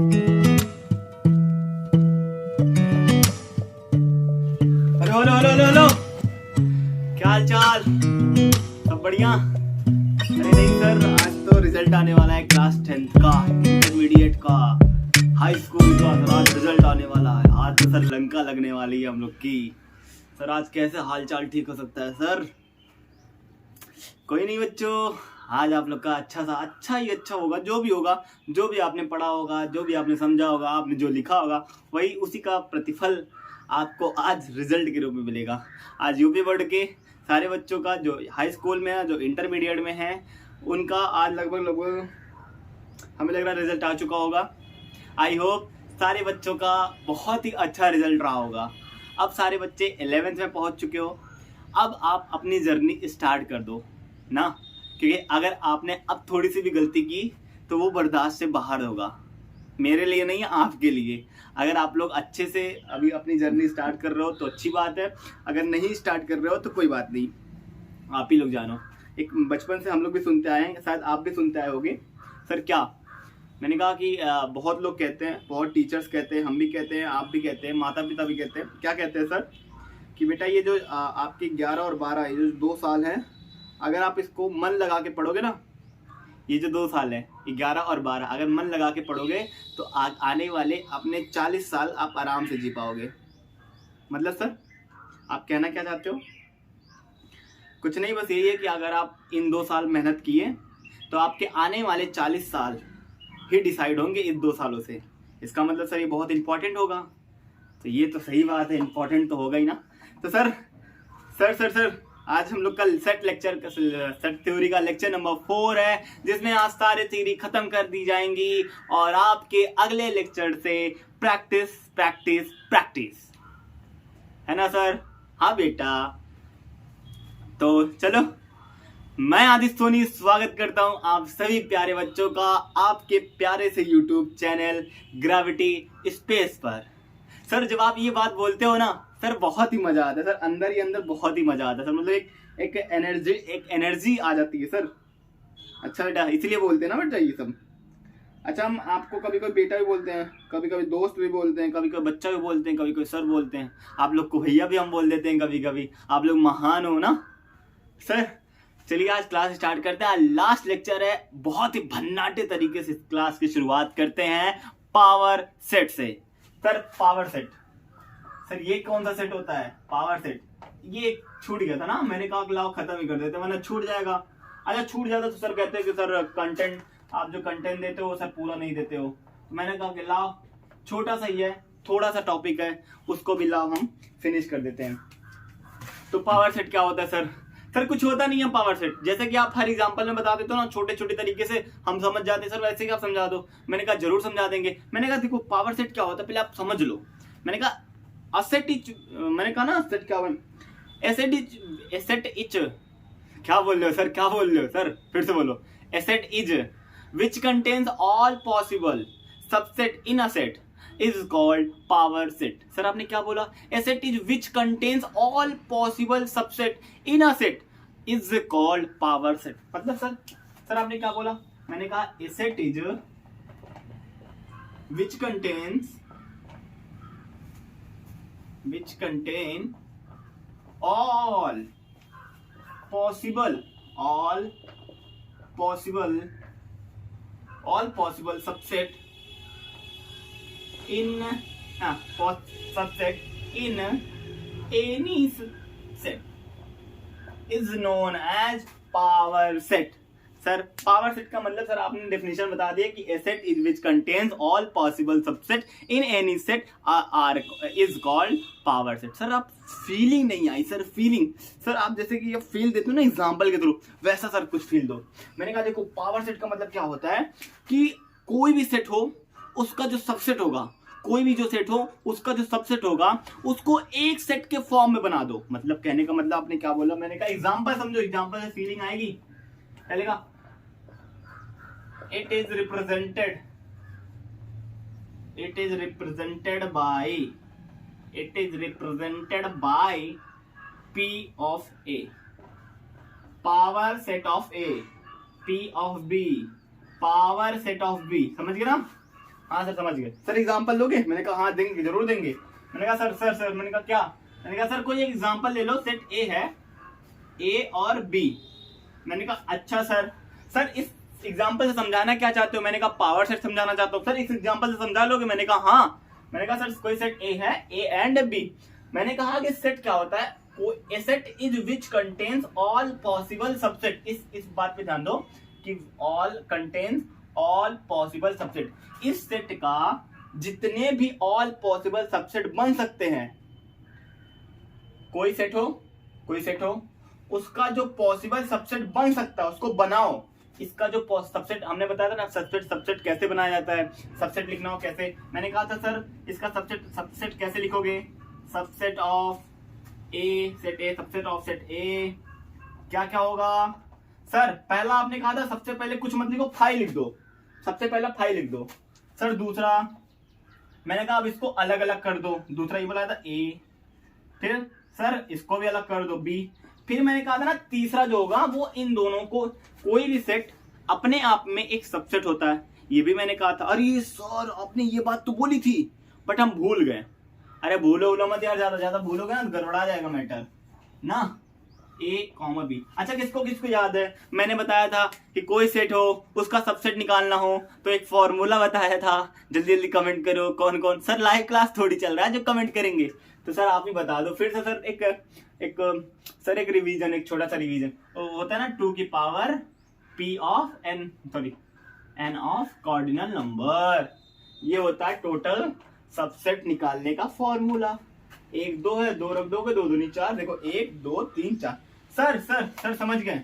Hello hello hello hello, क्या हाल चाल? सब बढ़िया? अरे नहीं सर, आज तो रिजल्ट आने वाला है क्लास 10th का, इंटरमीडिएट का, हाई स्कूल का। सर आज रिजल्ट आने वाला है, आज तो सर लंका लगने वाली है हम लोग की। सर आज कैसे हाल चाल ठीक हो सकता है सर? कोई नहीं बच्चों, आज आप लोग का अच्छा ही अच्छा होगा। जो भी होगा, जो भी आपने पढ़ा होगा, जो भी आपने समझा होगा, आपने जो लिखा होगा, वही उसी का प्रतिफल आपको आज रिजल्ट के रूप में मिलेगा। आज यूपी बोर्ड के सारे बच्चों का, जो हाई स्कूल में है, जो इंटरमीडिएट में है, उनका आज लगभग हमें लग रहा है रिजल्ट आ चुका होगा। आई होप सारे बच्चों का बहुत ही अच्छा रिजल्ट रहा होगा। अब सारे बच्चे 11th में पहुंच चुके हो। अब आप अपनी जर्नी स्टार्ट कर दो ना, क्योंकि अगर आपने अब थोड़ी सी भी गलती की तो वो बर्दाश्त से बाहर होगा। मेरे लिए नहीं, आपके लिए। अगर आप लोग अच्छे से अभी अपनी जर्नी स्टार्ट कर रहे हो तो अच्छी बात है, अगर नहीं स्टार्ट कर रहे हो तो कोई बात नहीं, आप ही लोग जानो। एक बचपन से हम लोग भी सुनते आए हैं, शायद आप भी सुनते आए होगे। सर क्या, मैंने कहा कि बहुत लोग कहते हैं, बहुत टीचर्स कहते हैं, हम भी कहते हैं, आप भी कहते हैं, माता पिता भी कहते हैं। क्या कहते हैं सर? कि बेटा ये जो आपके 11 और 12 ये जो 2 साल हैं, अगर आप इसको मन लगा के पढ़ोगे ना, ये जो 2 साल है 11 और 12, अगर मन लगा के पढ़ोगे तो आने वाले अपने 40 साल आप आराम से जी पाओगे। मतलब सर आप कहना क्या चाहते हो? कुछ नहीं, बस यही है कि अगर आप इन 2 साल मेहनत किए तो आपके आने वाले 40 साल ही डिसाइड होंगे इन 2 सालों से। इसका मतलब सर ये बहुत इंपॉर्टेंट होगा। तो ये तो सही बात है, इंपॉर्टेंट तो होगा ही ना। तो सर सर सर सर आज हम लोग का सेट थ्योरी का लेक्चर नंबर 4 है, जिसमें आज सारे थ्योरी खत्म कर दी जाएंगी और आपके अगले लेक्चर से प्रैक्टिस प्रैक्टिस प्रैक्टिस, है ना सर? हाँ बेटा। तो चलो, मैं आदित्य सोनी स्वागत करता हूं आप सभी प्यारे बच्चों का आपके प्यारे से यूट्यूब चैनल ग्रेविटी स्पेस पर। सर जब आप ये बात बोलते हो ना सर, बहुत ही मजा आता है सर, अंदर ही अंदर बहुत ही मजा आता है सर। मतलब एक एनर्जी आ जाती है सर। अच्छा बेटा, इसलिए बोलते हैं ना बेटा ये सब। अच्छा, हम आपको कभी कभी बेटा भी बोलते हैं, कभी कभी दोस्त भी बोलते हैं, कभी कभी बच्चा भी बोलते हैं, कभी कभी सर बोलते हैं। आप लोग को भैया भी हम बोल देते हैं कभी कभी। आप लोग महान हो ना सर। चलिए आज क्लास स्टार्ट करते हैं। लास्ट लेक्चर है, बहुत ही भन्नाटे तरीके से क्लास की शुरुआत करते हैं पावर सेट से। सर पावर सेट, सर ये कौन सा सेट होता है? Power set. ये छूट गया था ना, मैंने कहा कि लाओ खत्म ही कर देते, वरना छूट जाएगा। अच्छा छूट जाता तो सर कहते हैं कि सर कंटेंट, आप जो कंटेंट देते हो सर पूरा नहीं देते हो। तो मैंने कहा कि लाओ, छोटा सा ही है, थोड़ा सा टॉपिक है, उसको भी लाओ हम फिनिश कर देते हैं। तो पावर सेट क्या होता है सर? सर कुछ होता नहीं है पावर सेट। जैसे कि आप हर एग्जांपल में बता देते हो ना, छोटे छोटे तरीके से हम समझ जाते हैं सर, वैसे ही आप समझा दो। मैंने कहा जरूर समझा देंगे। मैंने कहा देखो पावर सेट क्या होता है पहले आप समझ लो। मैंने कहा असेट इच, मैंने कहा ना असेट क्या बन, एसेट इच, क्या बोल रहे हो सर, क्या बोल रहे हो सर? फिर से बोलो। Asset is which contains all possible subset in a set is called power set। Sir आपने क्या बोला? A set is which contains all possible subset in a set is called power set। मतलब sir आपने क्या बोला? मैंने कहा a set is which contain all possible subset in subset in any set is known as power set। Sir power set का मतलब sir आपने definition बता दिया कि a set is which contains all possible subset in any set is called power set। Sir आप feeling नहीं आई sir, feeling. Sir आप जैसे कि ये फील देते हो ना एग्जांपल के थ्रू, वैसा सर कुछ फील दो। मैंने कहा देखो पावर सेट का मतलब क्या होता है कि कोई भी सेट हो उसका जो सबसेट होगा, कोई भी जो सेट हो उसका जो सबसेट होगा उसको एक सेट के फॉर्म में बना दो। मतलब कहने का मतलब आपने क्या बोला? मैंने कहा एग्जांपल समझो, एग्जांपल से फीलिंग आएगी। चलेगा? It is represented by P of A, power set of A, P of B, power set of B। समझ गए ना? हाँ सर समझ गए सर, एग्जांपल लोगे? मैंने कहा हाँ देंगे, जरूर देंगे। मैंने कहा सर सर सर, मैंने कहा क्या? मैंने कहा सर कोई एक एग्जांपल ले लो, सेट ए है, ए और बी। मैंने कहा अच्छा सर। सर इस एग्जांपल से समझाना क्या चाहते हो? मैंने कहा पावर सेट समझाना चाहता हूँ। सर इस एग्जांपल से समझा लोगे? मैंने कहा हाँ। मैंने कहा सर कोई सेट ए है, ए एंड बी। मैंने कहा कि सेट क्या होता है? A set is which contains all possible subset. इस बात पे ध्यान दो कि all contains all possible subset. इस सेट का जितने भी ऑल पॉसिबल सबसेट बन सकते हैं, कोई सेट हो उसका जो पॉसिबल सबसेट बन सकता है उसको बनाओ। इसका जो सबसेट हमने बताया था ना, सबसेट कैसे बनाया जाता है, सबसेट लिखना हो कैसे। मैंने कहा था सर इसका सबसेट कैसे लिखोगे? Subset of A, set A, subset of set ए क्या क्या होगा? सर पहला आपने कहा था सबसे पहले कुछ मत लिखो, फाइव लिख दो। सबसे पहला फाइव लिख दो। सर दूसरा मैंने कहा अब इसको अलग अलग कर दो। दूसरा ये बोला था ए, फिर सर इसको भी अलग कर दो बी। फिर मैंने कहा था ना तीसरा जो होगा वो इन दोनों को, कोई भी सेट अपने आप में एक सबसेट होता है, ये भी मैंने कहा था। अरे सर आपने ये बात तो बोली थी बट हम भूल गए। अरे भूलो मत यार, ज्यादा भूलोगे ना गड़बड़ा जाएगा मैटर ना। ए कॉमा बी। अच्छा किसको किसको याद है? मैंने बताया था कि कोई सेट हो उसका सबसेट निकालना हो तो एक फॉर्मूला बताया था। जल्दी जल्दी कमेंट करो कौन कौन। सर लाइव क्लास थोड़ी चल रहा है जो कमेंट करेंगे, तो सर आप ही बता दो फिर से। सर एक रिवीजन, एक छोटा सा रिवीजन होता है ना, 2 की power p of n of cardinal number. ये होता है टोटल सबसेट निकालने का फॉर्मूला। 1 2 है, 2 रख दोगे, 2 दूनी 4। देखो 1 2 3 4। सर समझ गए?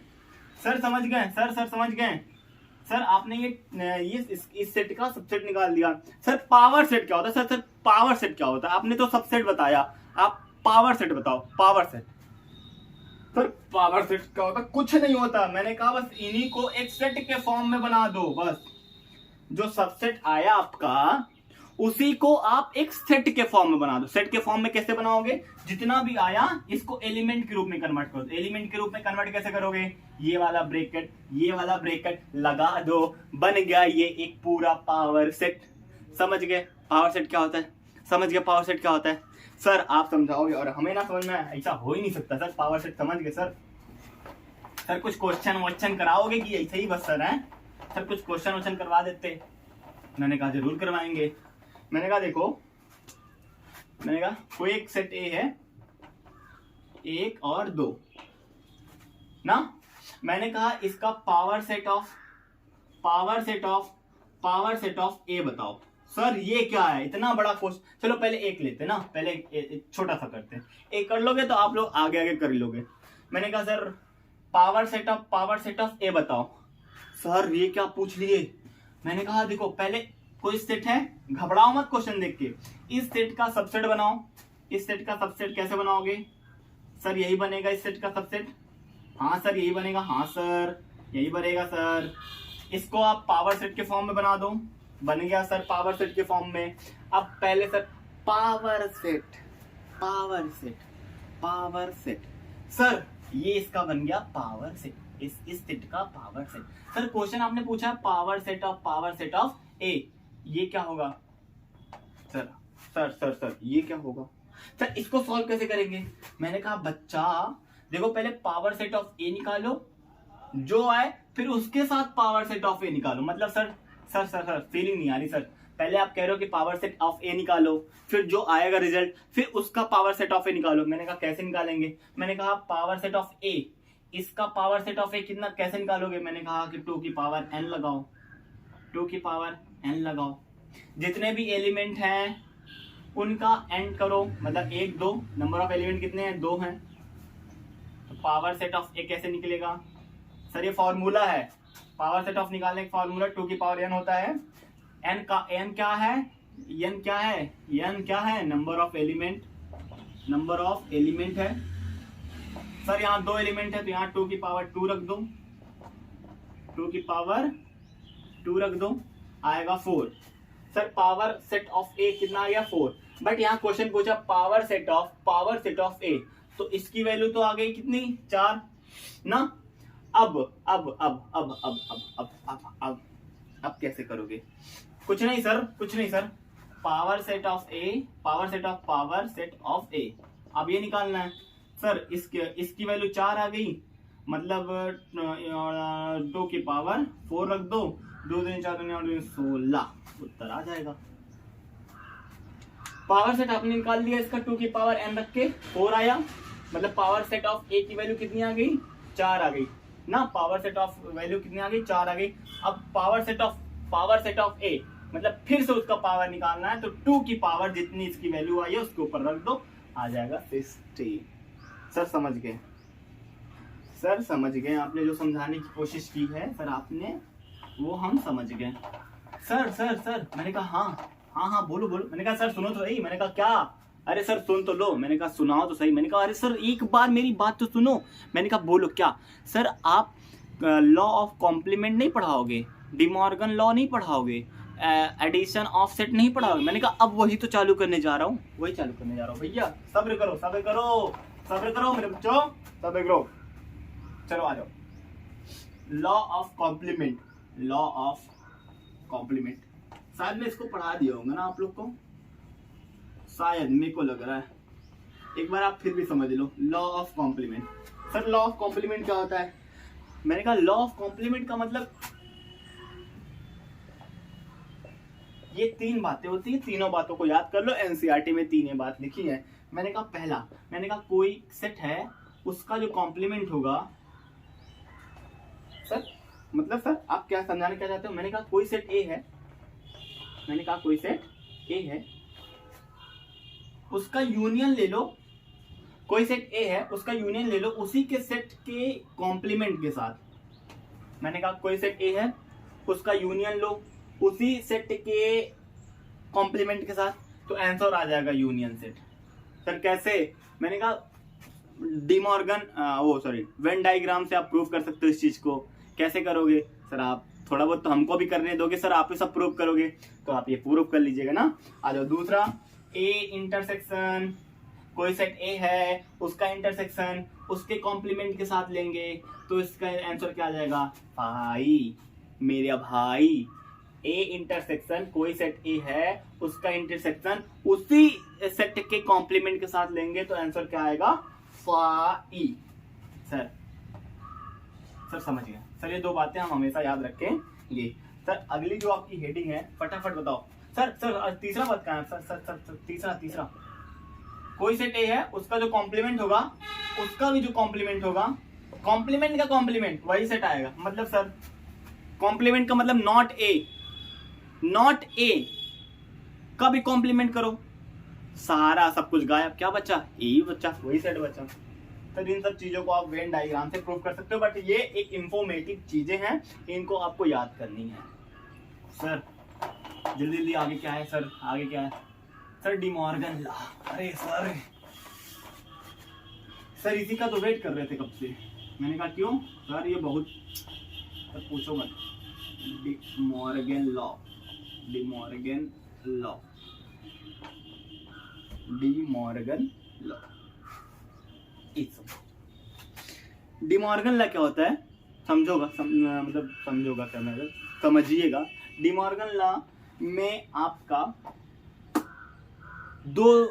सर आपने ये इस सेट का सबसेट निकाल दिया। सर पावर सेट क्या होता है? सर पावर सेट क्या होता है? आपने तो सबसेट बताया, आप पावर सेट बताओ। Power set, sir power set क्या होता है? कुछ नहीं होता। मैंने कहा बस इन्हीं को एक सेट के फॉर्म में बना दो। बस जो सबसेट आया आपका उसी को आप एक सेट के फॉर्म में बना दो। सेट के फॉर्म में कैसे बनाओगे? जितना भी आया इसको एलिमेंट के रूप में कन्वर्ट करो। एलिमेंट के रूप में कन्वर्ट कैसे करोगे? ये वाला ब्रैकेट लगा दो, बन गया ये एक पूरा पावर सेट। समझ गए पावर सेट क्या होता है? समझ गए पावर सेट क्या होता है? सर आप समझाओगे और हमें ना समझ में, ऐसा हो ही नहीं सकता सर। पावर सेट समझ गए सर कुछ क्वेश्चन कराओगे कि ऐसे ही बस सर है? सर कुछ क्वेश्चन करवा देते। मैंने कहा जरूर करवाएंगे। मैंने कहा देखो, मैंने कहा कोई एक सेट ए है, 1 और 2 ना। मैंने कहा इसका पावर सेट ऑफ ए बताओ। सर ये क्या है? इतना बड़ा क्वेश्चन। चलो पहले एक लेते ना, पहले एक छोटा सा करते हैं। एक कर लोगे तो आप लोग आगे कर लोगे। मैंने कहा सर पावर सेट ऑफ ए बताओ। सर ये क्या पूछ लिए? मैंने कहा देखो पहले कोई सेट है, घबराओ मत क्वेश्चन देख के। इस सेट का सबसेट बनाओ। इस सेट का सबसेट कैसे बनाओगे? सर यही बनेगा इस सेट का सबसेट। हाँ सर यही बनेगा। हाँ सर यही बनेगा सर। इसको आप पावर सेट के फॉर्म में बना दो। बन गया सर पावर सेट के फॉर्म में। अब पहले सर पावर सेट। सर ये इसका बन गया पावर सेट, इस सेट का पावर सेट। सर क्वेश्चन आपने पूछा पावर सेट ऑफ ए, ये क्या होगा? सर ये क्या होगा? सर इसको सॉल्व कैसे करेंगे? मैंने कहा बच्चा देखो पहले पावर सेट ऑफ ए निकालो, जो आए फिर उसके साथ पावर सेट ऑफ ए निकालो। मतलब सर फीलिंग नहीं आ रही सर। पहले आप कह रहे हो कि पावर सेट ऑफ ए निकालो, फिर जो आएगा रिजल्ट फिर उसका पावर सेट ऑफ ए निकालो। मैंने कहा कैसे निकालेंगे? मैंने कहा पावर सेट ऑफ ए, इसका पावर सेट ऑफ ए कितना कैसे निकालोगे? मैंने कहा कि 2 की पावर n लगाओ। 2 की पावर n लगाओ। जितने भी एलिमेंट हैं उनका एंड करो, मतलब 1 2। नंबर ऑफ एलिमेंट कितने हैं? 2 हैं। तो पावर सेट ऑफ ए कैसे निकलेगा? सर ये फॉर्मूला है, पावर सेट ऑफ निकालने का फॉर्मूला 2 की पावर n होता है। n का n क्या है? n क्या है? नंबर ऑफ एलिमेंट है। सर यहाँ 2 एलिमेंट है तो यहाँ 2 की पावर 2 रख दो। 2 की पावर 2 रख दो, आएगा 4। सर पावर सेट ऑफ ए कितना आ गया? 4। बट यहाँ क्वेश्चन पूछा पावर सेट ऑफ ए, तो इसकी वैल्यू तो आ गई कितनी? 4 ना। अब कैसे करोगे? कुछ नहीं sir, power set of A, power set of power set of A, अब ये निकालना है सर। इसकी वैल्यू 4 आ गई, मतलब 2 की पावर 4 रख दो, 2 दूनी 4 दूनी 8 दूनी 16, उत्तर आ जाएगा। पावर सेट आपने निकाल दिया इसका, 2 की पावर n रख के 4 आया, मतलब पावर सेट ऑफ ए की वैल्यू कितनी आ गई, 4 आ गई ना। पावर सेट ऑफ वैल्यू कितनी आ गई, 4 आ गई। अब पावर सेट ऑफ ए मतलब फिर से उसका पावर निकालना है, तो 2 की पावर जितनी इसकी वैल्यू आई है उसके ऊपर रख दो, आ जाएगा 60। सर समझ गए, सर समझ गए, आपने जो समझाने की कोशिश की है सर आपने, वो हम समझ गए। सर मैंने कहा हाँ बोलो, मैंने कहा सर सुनो तो सही, मैंने कहा क्या, अरे सर सुन तो लो, मैंने कहा सुनाओ तो सही, मैंने कहा अरे सर एक बार मेरी बात तो सुनो, मैंने कहा बोलो क्या। सर आप लॉ ऑफ कॉम्प्लीमेंट नहीं पढ़ाओगे, डिमॉर्गन लॉ नहीं पढ़ाओगे, एडिशन ऑफसेट नहीं पढ़ाओगे। मैंने कहा अब वही तो चालू करने जा रहा हूँ, भैया सब्र करो मेरे बच्चों, सब्र करो, चलो आ जाओ। लॉ ऑफ कॉम्प्लीमेंट शायद मैं इसको पढ़ा दिया होगा ना आप लोग को, शायद मेरे को लग रहा है, एक बार आप फिर भी समझ लो। Law of complement, sir law of complement क्या होता है। मैंने कहा लॉ ऑफ कॉम्प्लीमेंट का मतलब ये 3 बातें होती है, तीनों बातों को याद कर लो, एनसीईआरटी में 3 बात लिखी है। मैंने कहा पहला, मैंने कहा कोई सेट है उसका जो कॉम्प्लीमेंट होगा, सर मतलब सर आप क्या समझाने क्या चाहते हो। मैंने कहा कोई सेट ए है, उसका यूनियन ले लो, कोई सेट ए है उसका यूनियन ले लो उसी के सेट के कॉम्प्लीमेंट के साथ। मैंने कहा कोई सेट ए है उसका यूनियन लो उसी सेट के कॉम्प्लीमेंट के साथ, तो आंसर आ जाएगा यूनियन सेट। सर कैसे, मैंने कहा वेन डायग्राम से आप प्रूव कर सकते हो इस चीज को। कैसे करोगे सर, आप थोड़ा बहुत तो हमको भी करने दोगे सर, आप ही सब प्रूव करोगे, तो आप ये प्रूव कर लीजिएगा ना। आ जाओ दूसरा, ए इंटरसेक्शन, कोई सेट ए है उसका इंटरसेक्शन उसके कॉम्प्लीमेंट के साथ लेंगे, तो इसका आंसर क्या आ जाएगा, भाई मेरे भाई, ए इंटरसेक्शन कोई सेट ए है उसका इंटरसेक्शन उसी सेट के कॉम्प्लीमेंट के साथ लेंगे, तो आंसर क्या आएगा, फाई। सर समझ गए सर, ये 2 बातें हम हमेशा याद रखेंगे। सर अगली जो आपकी हेडिंग है फटाफट बताओ सर तीसरा बात क्या है सर, तीसरा कोई सेट ए है उसका जो कॉम्प्लीमेंट होगा उसका भी जो कॉम्प्लीमेंट होगा, कॉम्प्लीमेंट का कॉम्प्लीमेंट वही सेट आएगा। मतलब सर कॉम्प्लीमेंट का मतलब नॉट ए का भी कॉम्प्लीमेंट करो, सारा सब कुछ गायब, क्या बच्चा, ए ही बच्चा, वही सेट बच्चा। तो इन सब चीजों को आप वेन डायग्राम से प्रूव कर सकते हो, बट ये एक इंफॉर्मेटिव चीजें हैं, इनको आपको याद करनी है। सर जल्दी आगे क्या है सर, सर डिमॉर्गन लॉ। अरे सर इसी का तो वेट कर रहे थे कब से। मैंने कहा क्यों सर, ये बहुत सर पूछो मत। डिमॉर्गन लॉ डिमॉर्गन लॉ क्या होता है, समझिएगा। डिमॉर्गन लॉ में आपका 2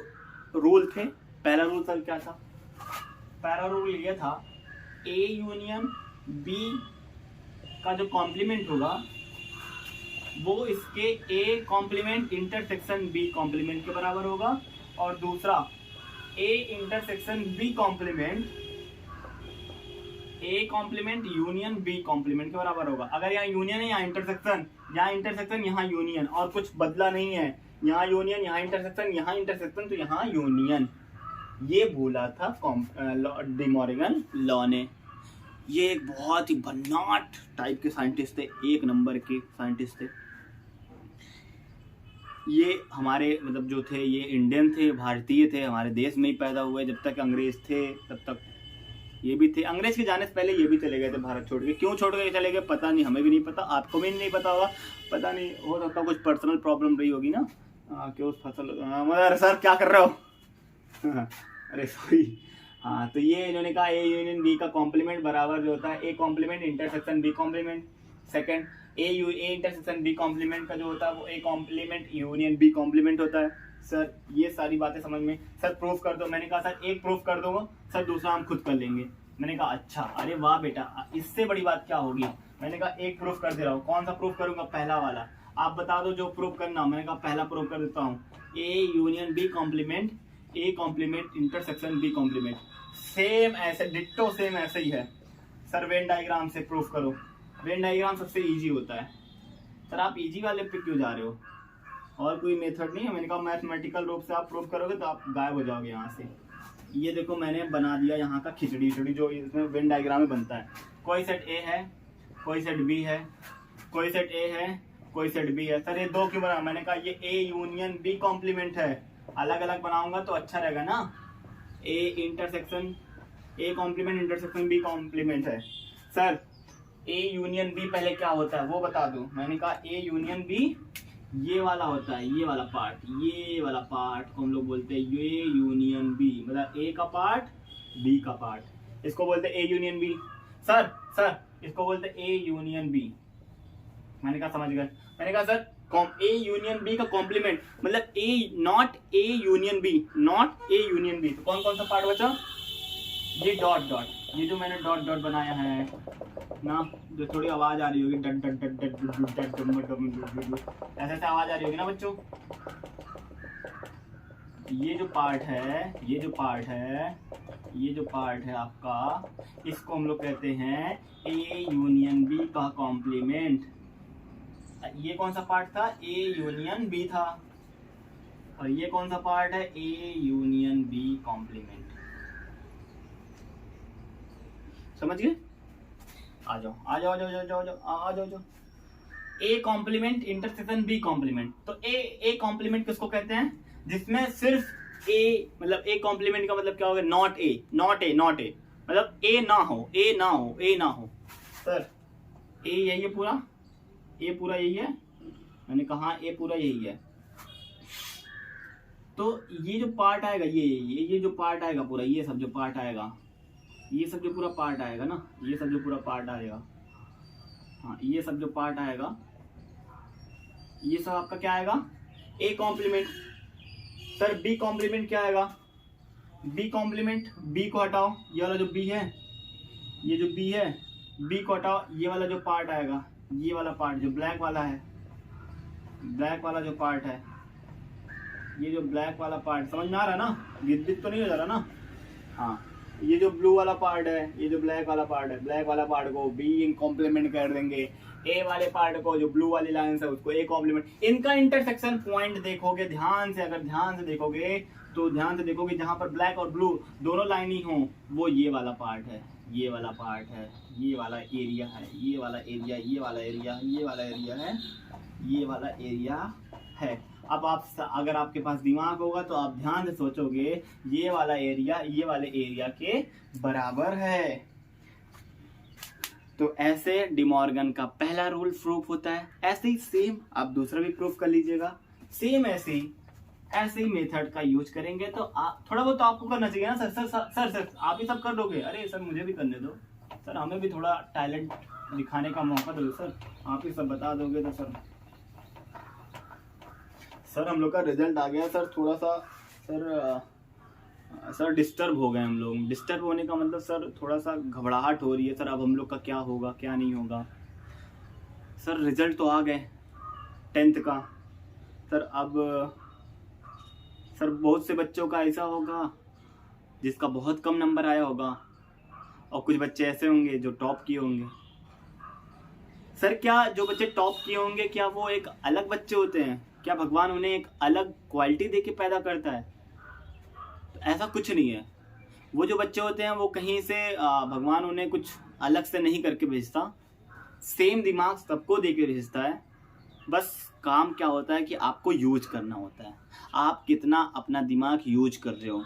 रूल थे। पहला रूल सर क्या था, पहला रूल ये था, ए यूनियन बी का जो कॉम्प्लीमेंट होगा वो इसके A complement intersection B complement के बराबर होगा, और दूसरा A intersection B complement union B complement के बराबर होगा। अगर यहाँ यूनियन है यहाँ इंटरसेक्शन यहाँ यूनियन, और कुछ बदला नहीं है, यहाँ यूनियन यहाँ इंटरसेक्शन तो यहाँ यूनियन। ये बोला था डिमॉर्गन लॉ ने। ये एक बहुत ही भन्नाट टाइप के साइंटिस्ट थे, 1 नंबर के साइंटिस्ट थे। ये हमारे मतलब जो थे ये इंडियन थे, भारतीय थे, हमारे देश में ही पैदा हुए। जब तक अंग्रेज थे तब तक ये भी थे। अंग्रेज के जाने से पहले ये भी चले गए थे भारत छोड़ के। क्यों छोड़ के चले गए पता नहीं, हमें भी नहीं पता, आपको भी नहीं पता होगा, पता नहीं, हो सकता कुछ पर्सनल प्रॉब्लम रही होगी ना। क्यों फसल सर क्या कर रहे हो अरे सॉरी। हाँ तो ये इन्होंने कहा ए यूनियन बी का कॉम्प्लीमेंट बराबर जो होता है A complement intersection B complement. Second A intersection B complement का जो होता है वो A complement union B complement होता है। सर ये सारी बातें समझ में, सर प्रूफ कर दो। मैंने कहा सर एक प्रूफ कर दूंगा सर, दूसरा हम खुद कर लेंगे। मैंने कहा अच्छा, अरे वाह बेटा, इससे बड़ी बात क्या होगी। मैंने कहा एक प्रूफ कर दे रहा हूँ। कौन सा प्रूफ करूंगा? पहला वाला। आप बता दो जो प्रूफ करना। मैंने कहा पहला प्रूफ कर देता हूँ, A union B complement A complement intersection B complement. Same ऐसे डिट्टो सेम ऐसे ही है। सर वेन डायग्राम से प्रूफ करो। वेन डायग्राम सबसे इजी होता है। सर आप इजी वाले पे क्यों जा रहे हो? और कोई मेथड नहीं है? मैंने कहा मैथमेटिकल रूप से आप प्रूफ करोगे तो आप गायब हो जाओगे यहाँ से। ये देखो मैंने बना दिया यहाँ का खिचड़ी जो इसमें वेन डायग्राम में बनता है। कोई सेट ए है, कोई सेट बी है, कोई सेट ए है, कोई सेट बी है। सर ये दो क्यों बना? मैंने कहा ये ए यूनियन बी कॉम्प्लीमेंट है। अलग अलग बनाऊंगा तो अच्छा रहेगा ना। A intersection A complement intersection B complement है। सर ए यूनियन बी पहले क्या होता है वो बता दो। मैंने कहा ए यूनियन बी ये वाला होता है, ये वाला पार्ट को हम लोग बोलते हैं ये यूनियन बी, मतलब ए का पार्ट बी का पार्ट, इसको बोलते हैं ए यूनियन बी। सर इसको बोलते हैं ए यूनियन बी। मैंने कहा समझ गए। मैंने कहा सर ए यूनियन बी का कॉम्प्लीमेंट मतलब A not A union B, not A union B. तो कौन कौन सा पार्ट बचा? ये डॉट, ये जो मैंने डॉट बनाया है ना, जो थोड़ी आवाज आ रही होगी डट डट डट डट डट डट ऐसे आवाज आ रही होगी ना बच्चों। ये जो पार्ट है आपका, इसको हम लोग कहते हैं ए यूनियन बी का कॉम्प्लीमेंट। ये कौन सा पार्ट था? ए यूनियन बी था। और ये कौन सा पार्ट है? A union B complement. समझ गए? आ जाओ। A complement intersection B complement. तो ए कॉम्प्लीमेंट किसको कहते हैं? जिसमें सिर्फ ए, मतलब ए कॉम्प्लीमेंट का मतलब क्या होगा? नॉट ए मतलब ए ना हो। सर ए यही है पूरा, ए पूरा यही है। मैंने कहा ए पूरा यही है। तो ये जो पार्ट आएगा, ये जो पार्ट आएगा पूरा, ये सब जो पार्ट आएगा, ये सब जो पूरा पार्ट आएगा ना, ये सब जो पूरा पार्ट आएगा, हाँ ये सब जो पार्ट आएगा, ये सब आपका क्या आएगा? A complement. Sir B complement क्या आएगा? बी कॉम्प्लीमेंट, बी को हटाओ, ये वाला जो बी है, ये जो बी है, बी को हटाओ, ये वाला जो पार्ट आएगा, ये वाला पार्ट जो ब्लैक वाला है, ब्लैक वाला जो पार्ट है, ये जो ब्लैक वाला पार्ट, समझ में आ रहा है ना? गिद्दित तो नहीं हो जा रहा ना? हाँ, ये जो ब्लू वाला पार्ट है, ये जो ब्लैक वाला पार्ट है, ब्लैक वाला पार्ट को बी कॉम्प्लीमेंट कर देंगे। ए वाले पार्ट को, जो ब्लू वाली लाइन है, उसको ए कॉम्प्लीमेंट। इनका इंटरसेक्शन पॉइंट देखोगे ध्यान से, अगर ध्यान से देखोगे तो ध्यान से देखोगे, जहां पर ब्लैक और ब्लू दोनों लाइन ही हो, वो ये वाला पार्ट है, ये वाला पार्ट है, ये वाला एरिया है, ये वाला एरिया, ये वाला एरिया, ये वाला एरिया है, ये वाला एरिया है। अब आप अगर आपके पास दिमाग होगा तो आप ध्यान से सोचोगे, ये वाला एरिया ये वाले एरिया के बराबर है। तो ऐसे डिमॉर्गन का पहला रूल प्रूफ होता है। ऐसे ही सेम आप दूसरा भी प्रूफ कर लीजिएगा। सेम ऐसे ही मेथड का यूज करेंगे तो थोड़ा बहुत तो आपको करना चाहिए ना। सर आप ही सब कर दोगे? अरे सर मुझे भी करने दो सर, हमें भी थोड़ा टैलेंट दिखाने का मौका दो सर। आप ही सब बता दोगे तो सर हम लोग का रिजल्ट आ गया सर। थोड़ा सा सर डिस्टर्ब हो गए हम लोग। डिस्टर्ब होने का मतलब सर थोड़ा सा घबराहट हो रही है सर। अब हम लोग का क्या होगा क्या नहीं होगा सर। रिजल्ट तो आ गए 10th का सर। अब सर बहुत से बच्चों का ऐसा होगा जिसका बहुत कम नंबर आया होगा, और कुछ बच्चे ऐसे होंगे जो टॉप किए होंगे। सर क्या जो बच्चे टॉप किए होंगे क्या वो एक अलग बच्चे होते हैं? क्या भगवान उन्हें एक अलग क्वालिटी देके पैदा करता है? तो ऐसा कुछ नहीं है। वो जो बच्चे होते हैं वो कहीं से भगवान उन्हें कुछ अलग से नहीं करके भेजता, सेम दिमाग सबको देके भेजता है। बस काम क्या होता है कि आपको यूज करना होता है। आप कितना अपना दिमाग यूज कर रहे हो।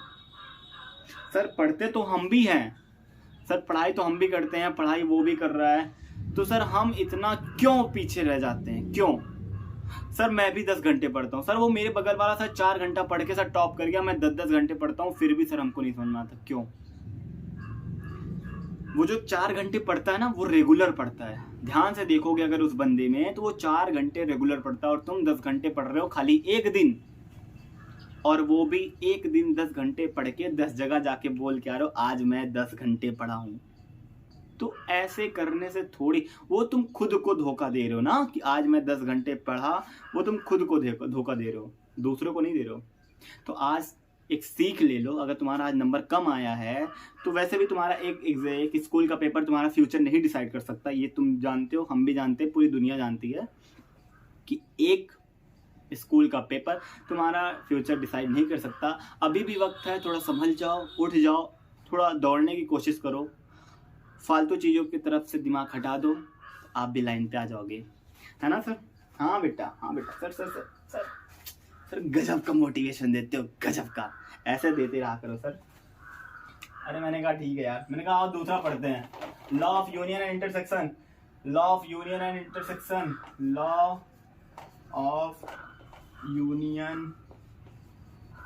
सर पढ़ते तो हम भी हैं सर, पढ़ाई तो हम भी करते हैं, पढ़ाई वो भी कर रहा है, तो सर हम इतना क्यों पीछे रह जाते हैं? क्यों? सर मैं भी 10 घंटे पढ़ता हूँ सर। वो मेरे बगल वाला सर 4 घंटा पढ़ के सर टॉप कर गया, मैं 10 घंटे पढ़ता हूँ, फिर भी सर हमको नहीं समझ में आता क्यों। वो जो 4 घंटे पढ़ता है ना वो रेगुलर पढ़ता है, ध्यान से देखोगे अगर उस बंदे में, तो वो 4 घंटे रेगुलर पढ़ता है और तुम 10 घंटे पढ़ रहे हो खाली एक दिन, और वो भी एक दिन 10 घंटे पढ़ के 10 जगह जाके बोल के आ रहे हो आज मैं 10 घंटे पढ़ा हूं। तो ऐसे करने से थोड़ी, वो तुम खुद को धोखा दे रहे हो ना कि आज मैं 10 घंटे पढ़ा, वो तुम खुद को धोखा दे रहे हो, दूसरों को नहीं दे रहे हो। तो आज एक सीख ले लो, अगर तुम्हारा आज नंबर कम आया है तो वैसे भी तुम्हारा एक स्कूल का पेपर तुम्हारा फ्यूचर नहीं डिसाइड कर सकता, ये तुम जानते हो, हम भी जानते हैं, पूरी दुनिया जानती है कि एक स्कूल का पेपर तुम्हारा फ्यूचर डिसाइड नहीं कर सकता। अभी भी वक्त है, थोड़ा संभल जाओ, उठ जाओ, थोड़ा दौड़ने की कोशिश करो, फालतू चीज़ों की तरफ से दिमाग हटा दो, आप भी लाइन पे आ जाओगे, है ना सर? हाँ बेटा, हाँ बेटा, sir sir sir sir sir गजब का मोटिवेशन देते हो, गजब का, ऐसे देते रहा करो सर। अरे मैंने कहा ठीक है यार, मैंने कहा और दूसरा पढ़ते हैं, law of union and intersection, law of union and intersection, law of union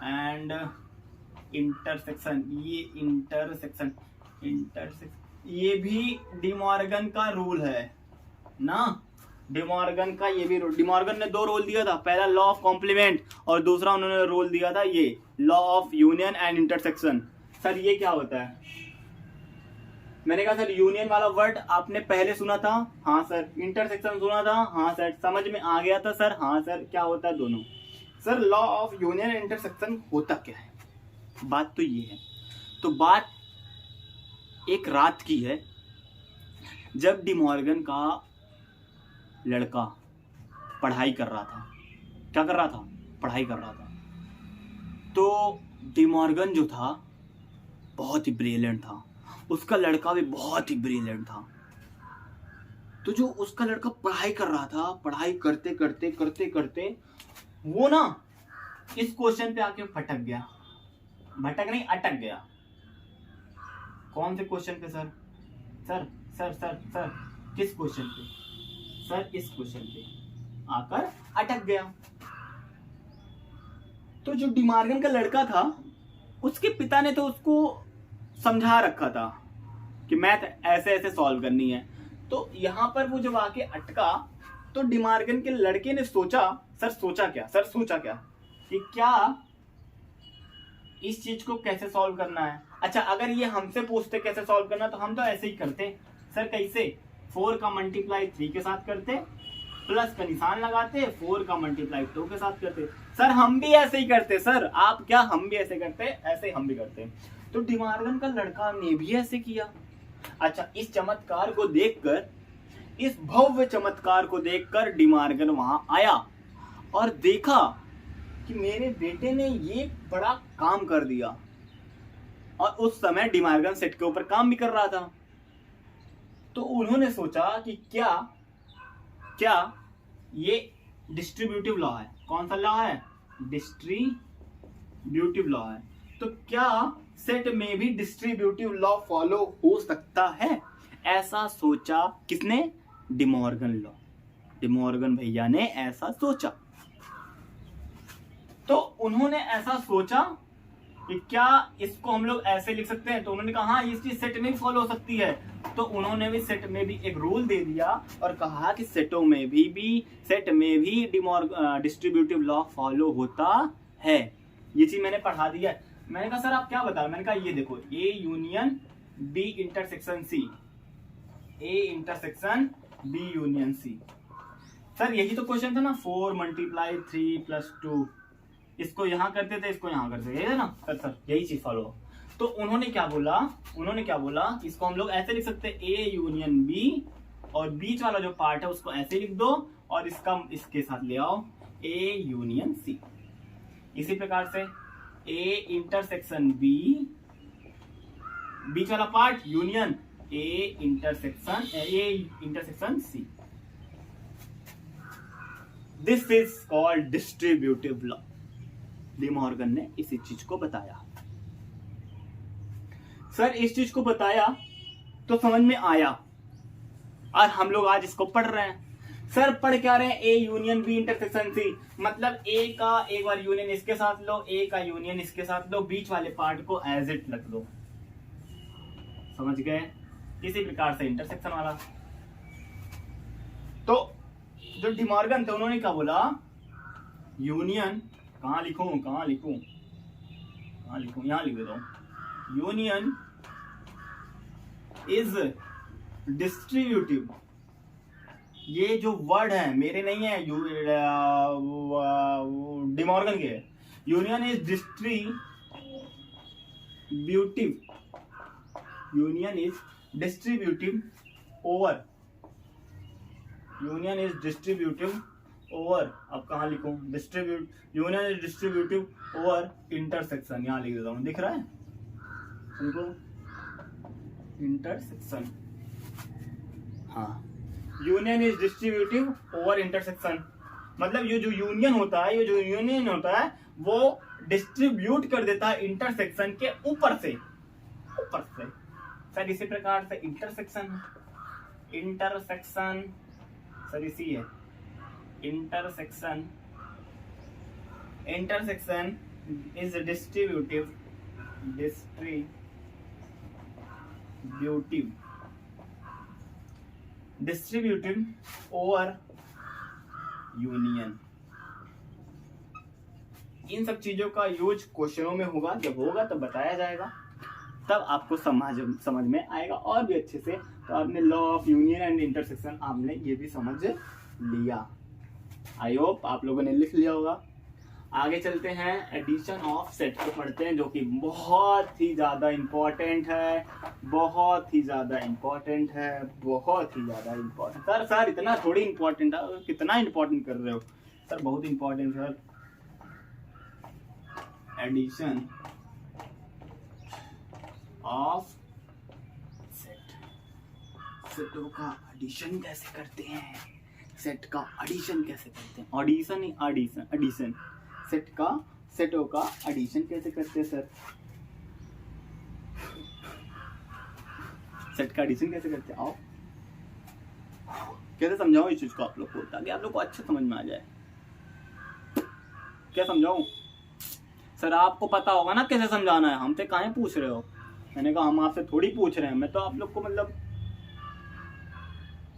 and intersection, ये इंटरसेक्शन ये भी डिमॉर्गन का रूल है ना, डिमॉर्गन का ये भी रूल, डिमॉर्गन ने 2 रोल दिया था, पहला लॉ ऑफ कॉम्प्लीमेंट और दूसरा उन्होंने रोल दिया था ये law of union and intersection. Sir ये क्या होता है? मैंने कहा सर यूनियन वाला वर्ड आपने पहले सुना था, हाँ सर। इंटरसेक्शन सुना था, हाँ सर। समझ में आ गया था सर, हाँ सर। क्या होता है दोनों? Sir law of union and intersection होता क्या है? बात तो ये है, तो बात एक रात की है जब डिमॉर्गन का लड़का पढ़ाई कर रहा था। क्या कर रहा था? पढ़ाई कर रहा था। तो डिमॉर्गन जो था बहुत ही ब्रिलियंट था, उसका लड़का भी बहुत ही ब्रिलियंट था। तो जो उसका लड़का पढ़ाई कर रहा था, पढ़ाई करते करते करते करते वो ना इस क्वेश्चन पे आके फटक गया, भटक नहीं अटक गया। कौन से क्वेश्चन पे sir? Sir sir sir sir किस क्वेश्चन पे? सर इस क्वेश्चन पे आकर अटक गया। तो जो डिमॉर्गन का लड़का था, उसके पिता ने तो उसको समझा रखा था कि मैथ ऐसे ऐसे सॉल्व करनी है। तो यहां पर वो जब आके अटका तो डिमॉर्गन के लड़के ने सोचा, सर सोचा क्या कि क्या इस चीज को कैसे सॉल्व करना है। अच्छा, अगर ये हमसे पूछते कैसे सॉल्व करना, तो हम तो ऐसे ही करते। सर कैसे? 4 का मल्टीप्लाई 3 के साथ करते, प्लस का निशान लगाते, 4 का मल्टीप्लाई 2 के साथ करते। सर हम भी ऐसे ही करते सर, आप क्या, हम भी ऐसे करते, ऐसे हम भी करते। तो डिमॉर्गन का लड़का ने भी ऐसे किया। अच्छा, इस चमत्कार को देखकर, इस भव्य चमत्कार को देखकर डिमॉर्गन वहां आया और देखा कि मेरे बेटे ने ये बड़ा काम कर दिया। और उस समय डिमॉर्गन सेट के ऊपर काम भी कर रहा था। तो उन्होंने सोचा कि क्या ये डिस्ट्रीब्यूटिव लॉ है। कौन सा लॉ है? डिस्ट्रीब्यूटिव लॉ है। तो क्या सेट में भी डिस्ट्रीब्यूटिव लॉ फॉलो हो सकता है? ऐसा सोचा किसने? डिमॉर्गन भैया ने ऐसा सोचा। तो उन्होंने ऐसा सोचा कि क्या इसको हम लोग ऐसे लिख सकते हैं? तो उन्होंने कहा हाँ, ये चीज सेट में फॉलो हो सकती है। तो उन्होंने भी सेट में भी एक रूल दे दिया और कहा कि सेट में भी डिस्ट्रीब्यूटिव लॉ फॉलो होता है। ये चीज मैंने पढ़ा दिया है। मैंने कहा सर आप क्या बता रहे? मैंने कहा ये देखो, A union B intersection C, A intersection B union C. Sir यही तो क्वेश्चन था ना, 4 मल्टीप्लाई 3 प्लस 2, इसको यहां करते थे, इसको यहां करते थे, यही है ना सर? यही चीज फॉलो। तो उन्होंने क्या बोला, इसको हम लोग ऐसे लिख सकते हैं, ए यूनियन बी, और बीच वाला जो पार्ट है उसको ऐसे लिख दो और इसके साथ ले आओ ए यूनियन सी। इसी प्रकार से ए इंटरसेक्शन बी, बीच वाला part union, A intersection C. This is called distributive law. De Morgan ने इसी चीज को बताया। सर इस चीज को बताया तो समझ में आया और हम लोग आज इसको पढ़ रहे हैं। सर पढ़ क्या रहे हैं? A union B intersection C, मतलब ए का एक बार यूनियन इसके साथ लो, ए का यूनियन इसके साथ लो, बीच वाले पार्ट को एज इट रख दो। समझ गए? इसी प्रकार से इंटरसेक्शन वाला। तो जो डिमॉर्गन थे उन्होंने क्या बोला, यूनियन, कहाँ लिखूं, यहाँ लिख देता हूं, यूनियन इज डिस्ट्रीब्यूटिव। ये जो वर्ड है मेरे नहीं है, डिमॉर्गन के, union is distributive, union is distributive over, union is distributive over, अब कहाँ लिखूं, distribute, union is distributive over intersection, यहाँ लिख देता हूं, दिख रहा है उनको, इंटरसेक्शन, हाँ, union is distributive over intersection, मतलब ये जो यूनियन होता है, वो डिस्ट्रीब्यूट कर देता है इंटरसेक्शन के ऊपर से सर। इसी प्रकार से इंटरसेक्शन सर इसी है, intersection is distributive over union. इन सब चीजों का यूज क्वेश्चनों में होगा, जब होगा तब बताया जाएगा, तब आपको समझ में आएगा और भी अच्छे से। तो आपने law of union and intersection आपने ये भी समझ लिया, आई होप आप लोगों ने लिख लिया होगा। आगे चलते हैं, एडिशन ऑफ सेट को पढ़ते हैं, जो कि बहुत ही ज्यादा इम्पोर्टेंट है, सर इतना थोड़ी इम्पोर्टेंट है, कितना इम्पोर्टेंट कर रहे हो सर, बहुत इम्पोर्टेंट सर। एडिशन ऑफ सेटों का एडिशन कैसे करते हैं, एडिशन सेटों का एडिशन कैसे करते हैं सर, सेट का एडिशन कैसे करते हैं, आओ कैसे समझाओ इस चीज को आप लोग को, ताकि आप लोग को अच्छा समझ में आ जाए। क्या समझाऊं सर, आपको पता होगा ना कैसे समझाना है, हमसे काहे पूछ रहे हो। मैंने कहा हम आपसे थोड़ी पूछ रहे हैं, मैं तो आप लोग को मतलब,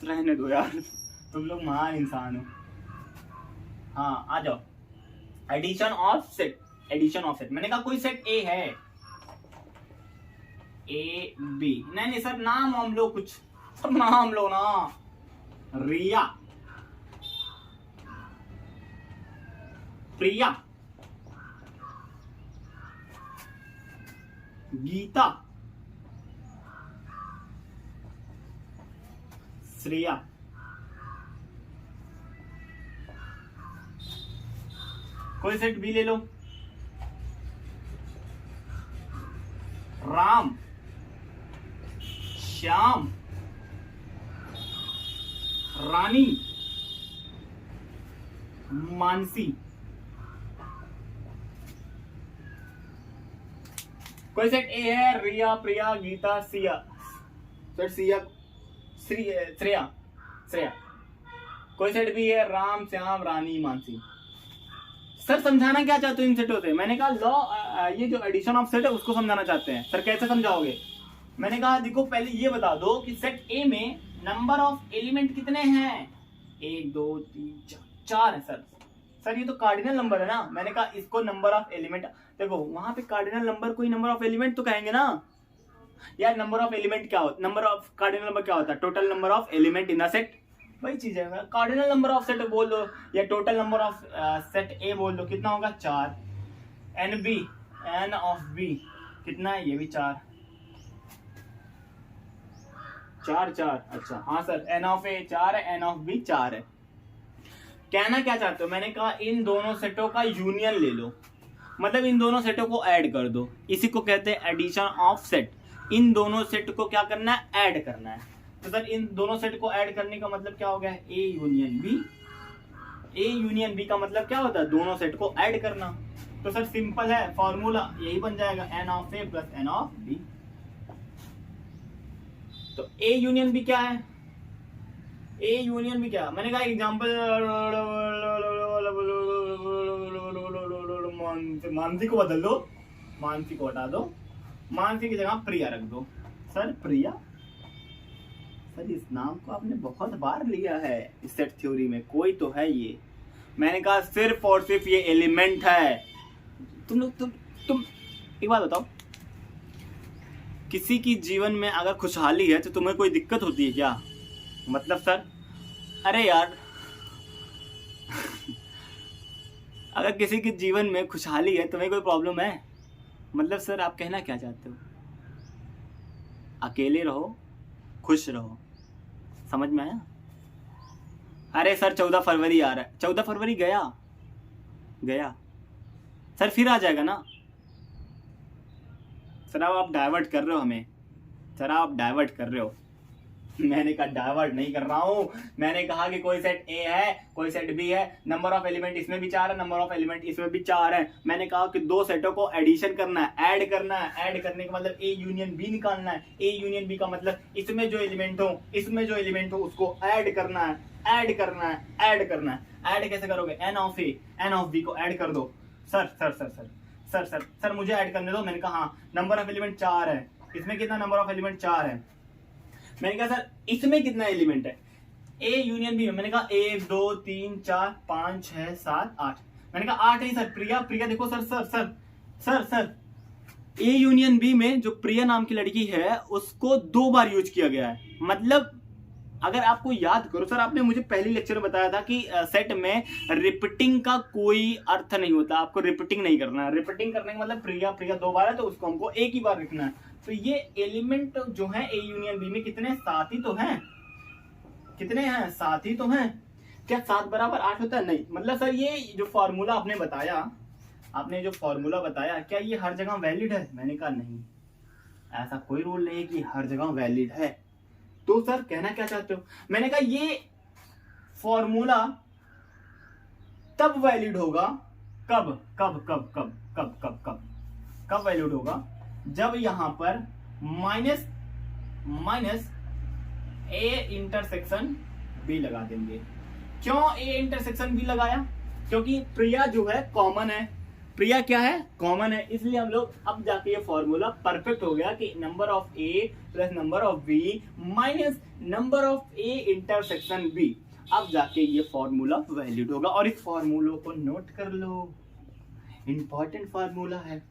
रहने दो यार, तुम लोग महान इंसान हो। हाँ आ जाओ, एडिशन ऑफ सेट, मैंने कहा कोई सेट ए है, ए बी, नहीं सर नाम हम लोग कुछ, सब नाम लो ना, रिया, प्रिया, गीता, श्रेया, कोई सेट बी ले लो, राम, श्याम, रानी, मानसी। कोई सेट ए है, रिया, प्रिया, गीता, सिया, सेट श्रेया। कोई सेट बी है, राम, श्याम, रानी, मानसी। सर समझाना क्या चाहते हो इन सेटों से, मैंने कहा लॉ, ये जो एडिशन ऑफ सेट है उसको समझाना चाहते हैं सर, कैसे समझाओगे। मैंने कहा देखो पहले ये बता दो कि सेट ए में नंबर ऑफ एलिमेंट कितने हैं, 1 2 3 4 है सर ये तो कार्डिनल नंबर है ना। मैंने कहा इसको नंबर ऑफ एलिमेंट, देखो वहां पे कार्डिनल नंबर कोई नंबर ऑफ एलिमेंट तो कहेंगे ना यार, नंबर ऑफ एलिमेंट क्या होता है, नंबर ऑफ कार्डिनल नंबर क्या होता है, total number of element in the set, वही चीज है। कार्डिनल नंबर ऑफ सेट बोल दो या टोटल नंबर ऑफ सेट ए बोल दो, कितना होगा 4, एन ऑफ बी कितना है, ये भी 4, अच्छा हाँ सर, एन ऑफ ए 4 है, एन ऑफ बी 4 है। कहना क्या चाहते हो, मैंने कहा इन दोनों सेटों का यूनियन ले लो, मतलब इन दोनों सेटों को ऐड कर दो, इसी को कहते हैं एडिशन ऑफ सेट। इन दोनों सेट को क्या करना है, ऐड करना है। तो सर इन दोनों सेट को ऐड करने का मतलब क्या हो गया, ए यूनियन बी का मतलब क्या होता है, दोनों सेट को ऐड करना। तो सर सिंपल है, फॉर्मूला यही बन जाएगा, n of A plus n of B. तो ए यूनियन बी क्या है, मैंने कहा एग्जांपल, मानसी को बदल दो, मानसी को हटा दो, मानसी की जगह प्रिया रख दो। सर प्रिया सर इस नाम को आपने बहुत बार लिया है इस सेट थ्योरी में, कोई तो है ये। मैंने कहा सिर्फ और सिर्फ ये एलिमेंट है। तुम एक बात बताओ, किसी की जीवन में अगर खुशहाली है तो तुम्हें कोई दिक्कत होती है क्या? मतलब सर, अरे यार अगर किसी के जीवन में खुशहाली है तुम्हें कोई प्रॉब्लम है? मतलब सर आप कहना क्या चाहते हो? अकेले रहो, खुश रहो, समझ में आया? अरे सर 14 फरवरी आ रहा है, 14 फरवरी गया सर, फिर आ जाएगा ना सर। आप डाइवर्ट कर रहे हो हमें, सर आप डाइवर्ट कर रहे हो। मैंने कहा डाइवर्ट नहीं कर रहा हूं, मैंने कहा कि कोई सेट ए है, कोई सेट बी है, नंबर ऑफ एलिमेंट इसमें भी 4 है, नंबर ऑफ एलिमेंट इसमें भी 4 है। मैंने कहा कि दो सेटों को एडिशन करना है, ऐड करना है, ऐड करने का मतलब ए यूनियन बी निकालना है। ए यूनियन बी का मतलब इसमें जो एलिमेंट हो उसको ऐड करना है, ऐड करना है, ऐड करना है। ऐड कैसे करोगे? N of A n of B को ऐड कर दो। Sir sir sir sir sir sir sir मुझे ऐड करने दो। मैंने कहा हाँ, नंबर ऑफ एलिमेंट 4 है, इसमें कितना नंबर ऑफ एलिमेंट 4 है। मैंने कहा सर इसमें कितना एलिमेंट है? ए यूनियन बी में मैंने कहा 1 2 3 4 5 6 7 8। मैंने कहा 8 ही सर। प्रिया देखो sir sir sir sir sir A union B में जो प्रिया नाम की लड़की है उसको 2 बार यूज किया गया है। मतलब अगर आपको याद करो सर, आपने मुझे पहले लेक्चर में बताया था कि सेट में रिपीटिंग का कोई अर्थ नहीं होता, आपको रिपीटिंग नहीं करना है। रिपीटिंग करने का मतलब प्रिया 2 बार है तो उसको हमको एक ही बार लिखना है। तो ये एलिमेंट जो है ए यूनियन बी में कितने? 7 ही तो हैं। कितने हैं? 7 ही तो हैं। क्या 7 बराबर 8 होता है? नहीं। मतलब सर ये जो फॉर्मूला आपने जो फॉर्मूला बताया क्या ये हर जगह वैलिड है? मैंने कहा नहीं, ऐसा कोई रूल नहीं है कि हर जगह वैलिड है। तो सर कहना क्या चाहते हो? मैंने कहा ये फॉर्मूला तब वैलिड होगा, कब वैलिड होगा? जब यहां पर माइनस ए इंटरसेक्शन बी लगा देंगे। क्यों ए इंटरसेक्शन बी लगाया? क्योंकि प्रिया जो है कॉमन है। प्रिया क्या है? कॉमन है। इसलिए हम लोग अब जाके ये फॉर्मूला परफेक्ट हो गया कि number of A plus number of B minus number of A intersection B. अब जाके ये फॉर्मूला वैलिड होगा। और इस फॉर्मूला को नोट कर लो, इंपॉर्टेंट फॉर्मूला है,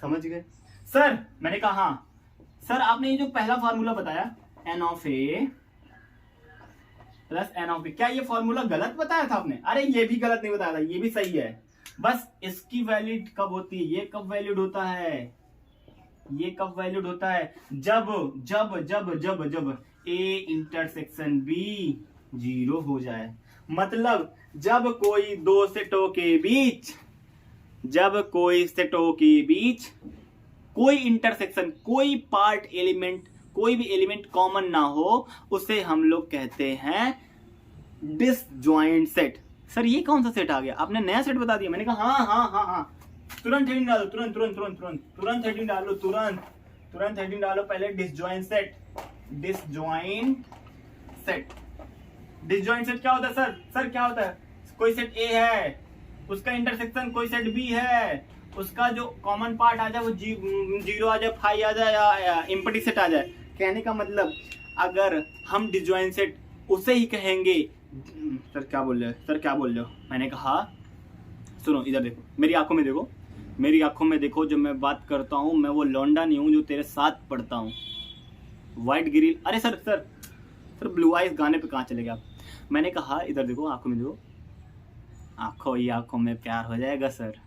समझ गए? सर मैंने कहा हाँ सर, आपने ये जो पहला फॉर्मूला बताया n of A plus n of B, क्या ये फॉर्मूला गलत बताया था आपने? अरे ये भी गलत नहीं बताया था, ये भी सही है। बस इसकी वैलिड कब होती है? ये कब वैलिड होता है? ये कब वैलिड होता है? जब ए इंटरसेक्शन बी 0 हो जाए। मतलब जब कोई दो सेटों के बीच कोई इंटरसेक्शन, कोई पार्ट एलिमेंट, कोई भी एलिमेंट कॉमन ना हो, उसे हम लोग कहते हैं डिसजॉइंट सेट। सर ये कौन सा सेट आ गया? आपने नया सेट बता दिया। मैंने कहा हाँ, तुरंत हेडिंग डालो, तुरंत हेडिंग डालो पहले। डिसजॉइंट सेट क्या होता है सर क्या होता है? कोई सेट ए है, उसका इंटरसेक्शन कोई सेट बी है, उसका जो कॉमन पार्ट आ जाए वो 0 आ जाए, 5 आ जाए या एम्प्टी सेट आ जाए। कहने का मतलब अगर हम डिसजॉइंट सेट उसे ही कहेंगे। सर क्या बोल रहे हो? मैंने कहा सुनो, इधर देखो, मेरी आंखों में देखो। जब मैं बात करता हूँ मैं वो लौंडा नहीं हूँ जो तेरे साथ पढ़ता हूँ। व्हाइट ग्रिल, अरे सर ब्लू आइज गाने पे कहाँ चले गए आप? मैंने कहा इधर देखो, आंखों में देखो, आंखों में प्यार हो जाएगा सर।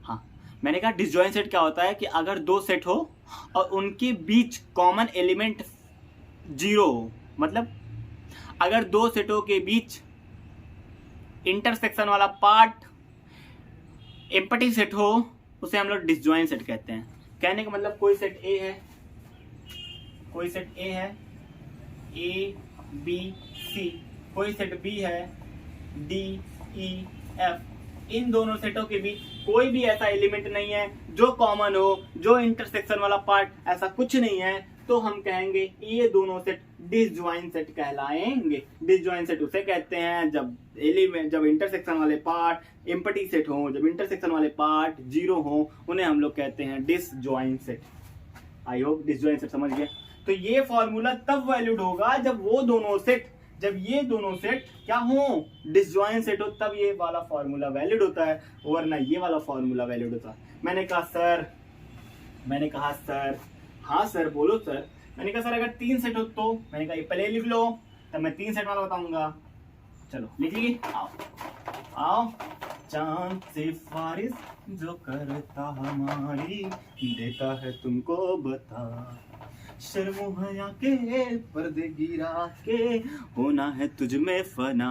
हाँ, मैंने कहा डिसजॉइंट सेट क्या होता है कि अगर 2 सेट हो और उनके बीच कॉमन एलिमेंट 0 हो। मतलब अगर 2 सेटों के बीच इंटरसेक्शन वाला पार्ट एम्प्टी सेट हो, उसे हम लोग डिसजॉइंट सेट कहते हैं। कहने का मतलब कोई सेट ए है ए बी सी, कोई सेट बी है डी ई एफ, इन दोनों सेटों के बीच कोई भी ऐसा एलिमेंट नहीं है जो कॉमन हो, जो इंटरसेक्शन वाला पार्ट, ऐसा कुछ नहीं है, तो हम कहेंगे ये दोनों सेट डिसजॉइंट सेट कहलाएंगे। डिसजॉइंट सेट उसे कहते हैं जब इंटरसेक्शन वाले पार्ट एम्प्टी सेट हो, जब इंटरसेक्शन वाले पार्ट 0 हो, उन्हें हम लोग कहते हैं disjoint set. I hope disjoint set समझ गए। तो ये फॉर्मूला तब वैलिड होगा जब वो दोनों सेट, जब ये दोनों सेट क्या हो, डिसजॉइंट सेट हो, तब ये वाला फॉर्मूला वैलिड होता है, वरना ये वाला फॉर्मूला वैलिड होता है। मैंने कहा सर, हाँ सर बोलो सर। मैंने कहा सर अगर 3 सेट हो तो, मैंने कहा ये पहले लिख लो तब मैं 3 सेट वाला बताऊंगा। चलो लिख लीजिए, आओ। चांद से फारिश जो करता हमारी, देता है तुमको बता, शर्मो हया के पर्दे गिरा के, होना है तुझ में फना,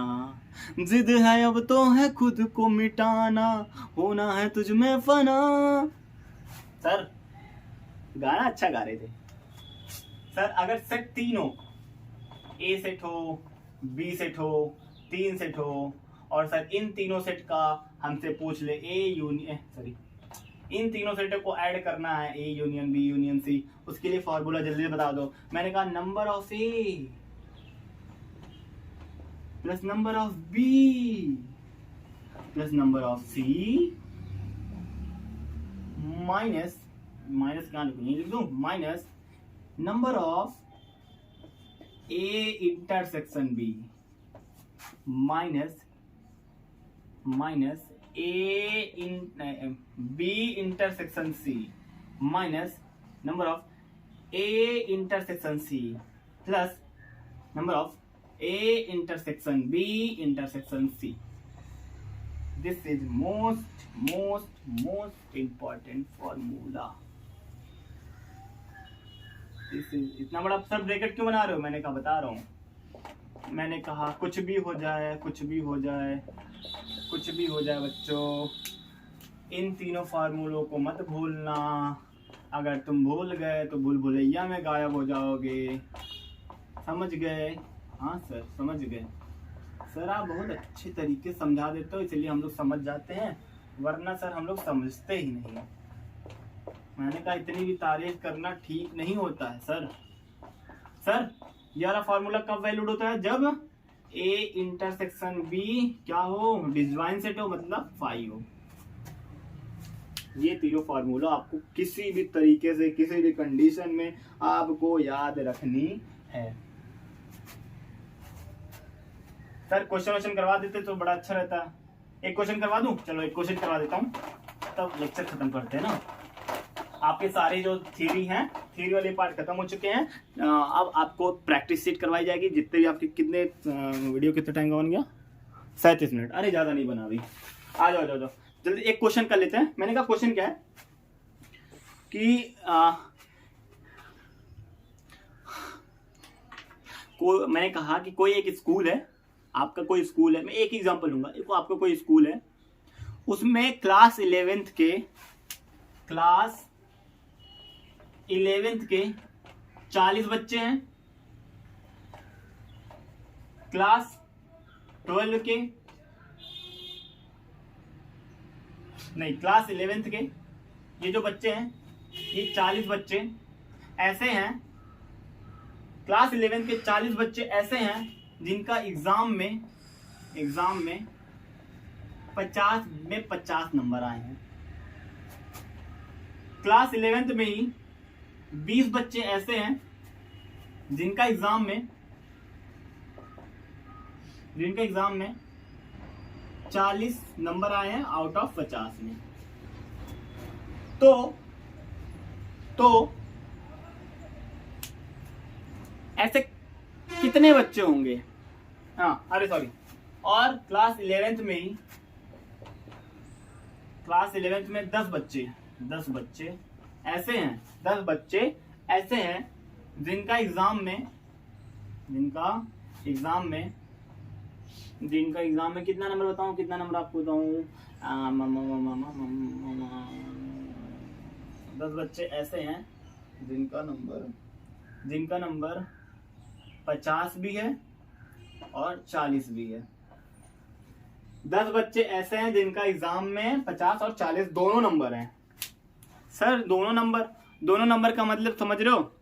जिद है अब तो है खुद को मिटाना, होना है तुझ में फना। सर गाना अच्छा गा रहे थे सर। अगर सेट 3 हो, ए सेट हो, बी सेट हो, 3 सेट हो, और सर इन तीनों सेट का हमसे पूछ ले इन तीनों सेट को ऐड करना है, A union B union C, उसके लिए फॉर्मूला जल्दी बता दो। मैंने कहा number of A plus number of B plus number of C minus क्या लिख दूं, minus number of A intersection B minus A in B intersection C minus number of A intersection C plus number of A intersection B intersection C. This is most important formula. इतना बड़ा सब bracket क्यों बना रहे हो? मैंने कहा बता रहा हूँ। मैंने कहा कुछ भी हो जाए बच्चों, इन तीनों फार्मूलों को मत भूलना। अगर तुम भूल गए तो भूल भुलैया में गायब हो जाओगे। समझ गए? हाँ सर समझ गए। सर आप बहुत अच्छे तरीके से समझा देते हो, इसलिए हम लोग समझ जाते हैं, वरना सर हम लोग समझते ही नहीं। मैंने कहा इतनी भी तारीफ करना ठीक नहीं होता है सर ये वाला फॉर्मूला कब वैलिड होता है? जब ए इंटरसेक्शन बी क्या हो, डिसजॉइंट सेट हो, मतलब 5 हो। ये तीनों फॉर्मूला आपको किसी भी तरीके से किसी भी कंडीशन में आपको याद रखनी है। सर क्वेश्चन करवा देते तो बड़ा अच्छा रहता। एक क्वेश्चन करवा दूं? चलो एक क्वेश्चन करवा देता हूँ, तब लेक्चर खत्म करते हैं ना। आपके सारे जो थ्योरी वाले पार्ट खत्म हो चुके हैं। अब आपको प्रैक्टिस शीट करवाई जाएगी। जितने भी आपके कितने वीडियो कितने टाइम का बन गया? 37 मिनट। अरे ज्यादा नहीं बना अभी। आ जाओ जल्दी एक क्वेश्चन कर लेते हैं। मैंने कहा क्वेश्चन क्या है कि मैंने कहा कि कोई एक स्कूल है, आपका कोई स्कूल है, मैं एक एग्जांपल लूंगा। आपका कोई स्कूल है, उसमें क्लास 11th के 40 बच्चे हैं, क्लास 12 के नहीं, क्लास 11th के ये जो बच्चे हैं, ये 40 बच्चे ऐसे हैं, क्लास 11 के 40 बच्चे ऐसे हैं जिनका एग्जाम में 50 में 50 नंबर आए हैं। क्लास 11th में ही 20 बच्चे ऐसे हैं जिनका एग्जाम में 40 नंबर आए हैं आउट ऑफ 50 में। तो ऐसे कितने बच्चे होंगे? हाँ अरे सॉरी। और क्लास 11th में 10 बच्चे ऐसे हैं, 10 बच्चे ऐसे हैं जिनका एग्जाम में कितना नंबर बताऊं? कितना नंबर आपको बताऊं? 10 बच्चे ऐसे हैं जिनका नंबर 50 भी है और 40 भी है। 10 बच्चे ऐसे हैं जिनका एग्जाम में 50 और 40 दोनों नंबर हैं। सर दोनों नंबर का मतलब समझ रहे हो?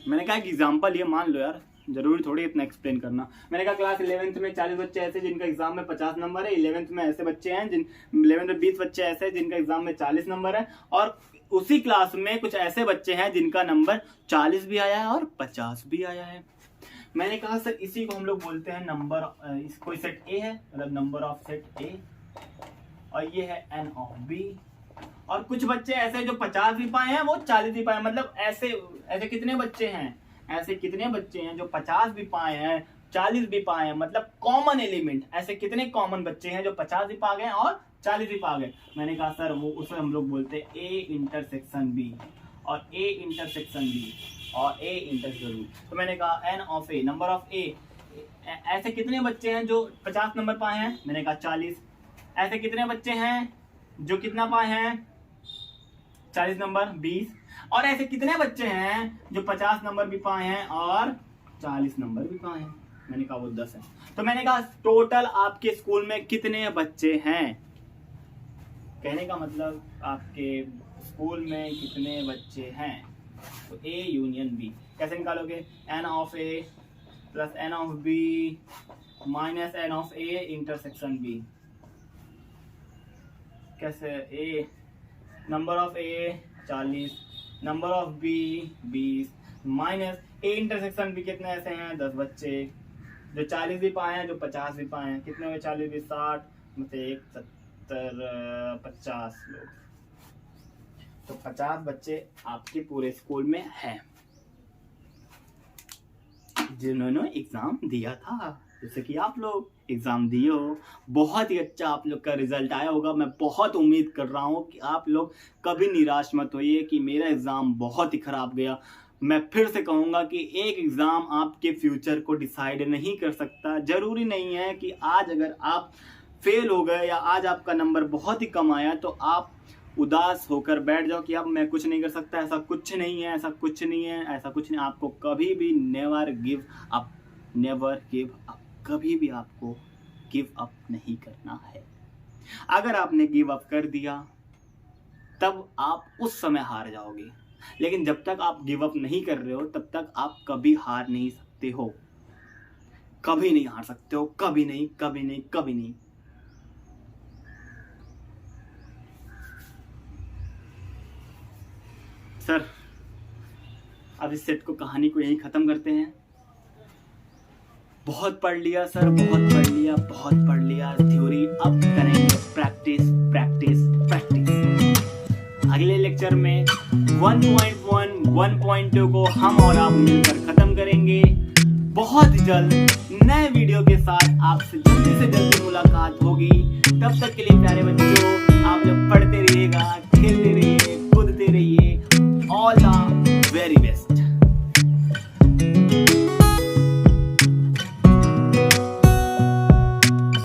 मैंने कहा एक एग्जाम्पल ये मान लो यार, जरूरी थोड़ी इतना एक्सप्लेन करना। मैंने कहा क्लास 11th में 40 बच्चे ऐसे जिनका एग्जाम में 50 नंबर है, 11th में ऐसे बच्चे हैं 11th में 20 बच्चे ऐसे हैं जिनका एग्जाम में 40 नंबर है, और उसी क्लास में कुछ ऐसे बच्चे हैं जिनका नंबर 40 भी आया है और 50 भी आया है। मैंने कहा सर इसी को हम लोग बोलते हैं नंबर, कोई सेट ए है मतलब नंबर ऑफ सेट ए, और ये है n ऑफ b, और कुछ बच्चे ऐसे जो 50 भी पाए हैं वो 40 भी पाए, मतलब ऐसे कितने बच्चे हैं, ऐसे कितने बच्चे हैं जो 50 भी पाए हैं 40 भी पाए हैं, मतलब कॉमन एलिमेंट, ऐसे कितने कॉमन बच्चे हैं जो 50 भी पा गए और 40 भी पा गए। मैंने कहा सर वो उसे हम लोग बोलते हैं ए इंटरसेक्शन बी, और ए इंटरसेक्शन बी और ए इंटरसेक्शन बी। तो मैंने कहा n of A, number of A, ऐसे कितने बच्चे हैं जो 50 नंबर पाए हैं, मैंने कहा 40। ऐसे कितने बच्चे हैं जो कितना पाए हैं 40 नंबर 20, और ऐसे कितने बच्चे हैं जो 50 नंबर भी पाए हैं और 40 नंबर भी पाए हैं, मैंने कहा वो 10 है। तो मैंने कहा टोटल आपके स्कूल में कितने बच्चे हैं, कहने का मतलब आपके स्कूल में कितने बच्चे हैं। तो ए यूनियन बी कैसे निकालोगे, n of A plus n of B minus n of A intersection B. कैसे, A number of A 40, number of B 20 minus A intersection B, कितने ऐसे हैं 10 बच्चे जो 40 भी पाए हैं जो 50 भी पाए हैं, कितने हुए 40 भी 60 मतलब 70 50 लोग, तो 50 बच्चे आपके पूरे स्कूल में हैं जिन्होंने एग्जाम दिया था, जैसे कि आप लोग एग्जाम दिए हो। बहुत ही अच्छा आप लोग का रिजल्ट आया होगा। मैं बहुत उम्मीद कर रहा हूँ कि आप लोग कभी निराश मत होइए कि मेरा एग्जाम बहुत ही खराब गया। मैं फिर से कहूँगा कि एक एग्जाम आपके फ्यूचर को डिसाइड नहीं कर सकता। जरूरी नहीं है कि आज अगर आप फेल हो गए या आज आपका नंबर बहुत ही कम आया तो आप उदास होकर बैठ जाओ कि अब मैं कुछ नहीं कर सकता। ऐसा कुछ नहीं है, ऐसा कुछ नहीं है, ऐसा कुछ नहीं। आपको कभी भी never give up, never give up, कभी भी आपको गिव अप नहीं करना है। अगर आपने गिव अप कर दिया तब आप उस समय हार जाओगे, लेकिन जब तक आप गिव अप नहीं कर रहे हो तब तक आप कभी हार नहीं सकते हो, कभी नहीं हार सकते हो, कभी नहीं, कभी नहीं, कभी नहीं। सर अब इस सेट को, कहानी को यहीं खत्म करते हैं। बहुत पढ़ लिया सर, बहुत पढ़ लिया, बहुत पढ़ लिया थ्योरी। अब करेंगे प्रैक्टिस, प्रैक्टिस, प्रैक्टिस। अगले लेक्चर में 1.1, 1.2 को हम और आप मिलकर खत्म करेंगे बहुत जल्द। नए वीडियो के साथ आपसे जल्दी से जल्दी मुलाकात होगी। तब तक के लिए प्यारे बच्चों, आप लोग पढ़ते रहिएगा।